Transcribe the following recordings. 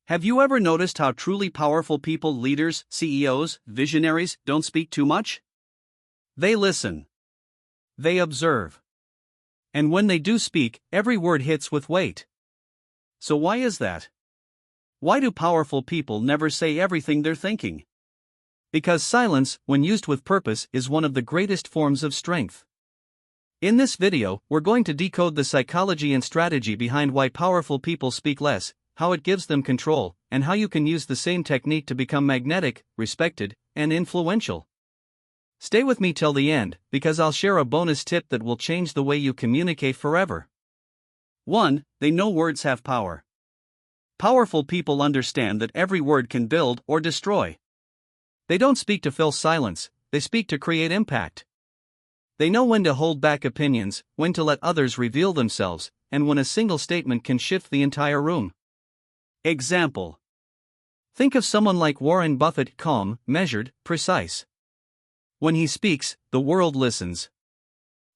Have you ever noticed how truly powerful people, leaders, CEOs, visionaries, don't speak too much? They listen. They observe. And when they do speak, every word hits with weight. So why is that? Why do powerful people never say everything they're thinking? Because silence, when used with purpose, is one of the greatest forms of strength. In this video, we're going to decode the psychology and strategy behind why powerful people speak less, how it gives them control, and how you can use the same technique to become magnetic, respected, and influential. Stay with me till the end, because I'll share a bonus tip that will change the way you communicate forever. 1. They know words have power. Powerful people understand that every word can build or destroy. They don't speak to fill silence, they speak to create impact. They know when to hold back opinions, when to let others reveal themselves, and when a single statement can shift the entire room. Example. Think of someone like Warren Buffett, calm, measured, precise. When he speaks, the world listens.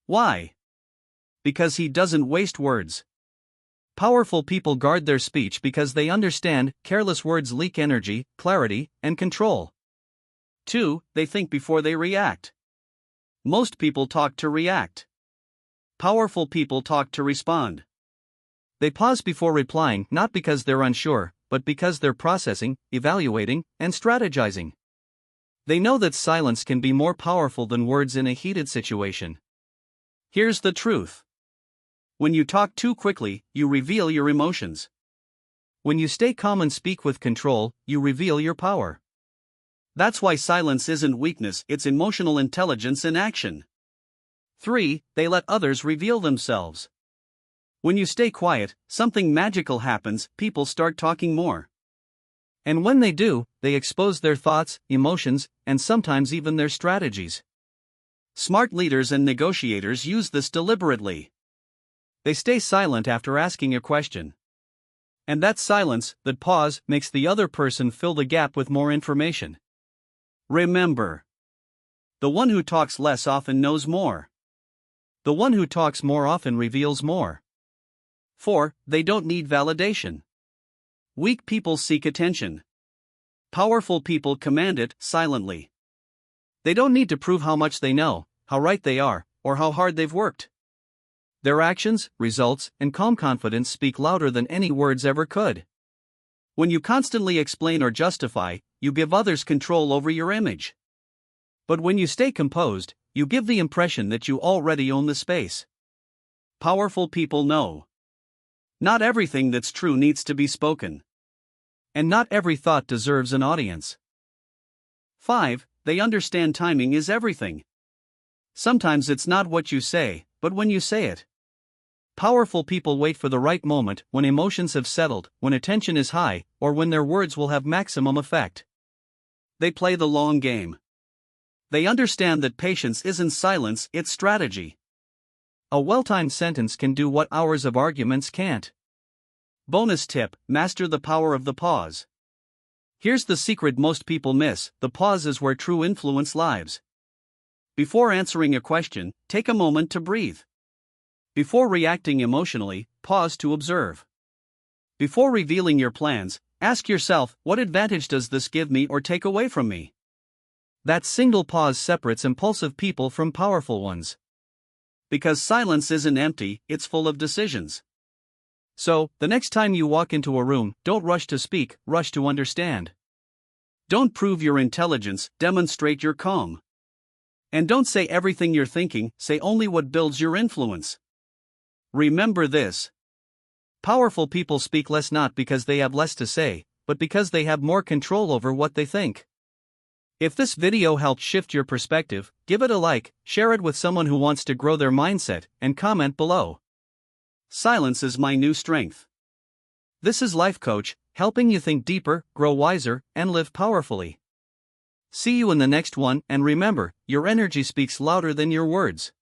Why? Because he doesn't waste words. Powerful people guard their speech because they understand careless words leak energy, clarity, and control. 2. They think before they react. Most people talk to react. Powerful people talk to respond. They pause before replying, not because they're unsure, but because they're processing, evaluating, and strategizing. They know that silence can be more powerful than words in a heated situation. Here's the truth. When you talk too quickly, you reveal your emotions. When you stay calm and speak with control, you reveal your power. That's why silence isn't weakness, it's emotional intelligence in action. 3. They let others reveal themselves. When you stay quiet, something magical happens, people start talking more. And when they do, they expose their thoughts, emotions, and sometimes even their strategies. Smart leaders and negotiators use this deliberately. They stay silent after asking a question. And that silence, that pause, makes the other person fill the gap with more information. Remember, the one who talks less often knows more. The one who talks more often reveals more. 4. They don't need validation. Weak people seek attention. Powerful people command it silently. They don't need to prove how much they know, how right they are, or how hard they've worked. Their actions, results, and calm confidence speak louder than any words ever could. When you constantly explain or justify, you give others control over your image. But when you stay composed, you give the impression that you already own the space. Powerful people know. Not everything that's true needs to be spoken. And not every thought deserves an audience. 5. They understand timing is everything. Sometimes it's not what you say, but when you say it. Powerful people wait for the right moment, when emotions have settled, when attention is high, or when their words will have maximum effect. They play the long game. They understand that patience isn't silence, it's strategy. A well-timed sentence can do what hours of arguments can't. Bonus tip: master the power of the pause. Here's the secret most people miss: the pause is where true influence lies. Before answering a question, take a moment to breathe. Before reacting emotionally, pause to observe. Before revealing your plans, ask yourself, what advantage does this give me or take away from me? That single pause separates impulsive people from powerful ones. Because silence isn't empty, it's full of decisions. So, the next time you walk into a room, don't rush to speak, rush to understand. Don't prove your intelligence, demonstrate your calm. And don't say everything you're thinking, say only what builds your influence. Remember this. Powerful people speak less not because they have less to say, but because they have more control over what they think. If this video helped shift your perspective, give it a like, share it with someone who wants to grow their mindset, and comment below. Silence is my new strength. This is Life Coach, helping you think deeper, grow wiser, and live powerfully. See you in the next one, and remember, your energy speaks louder than your words.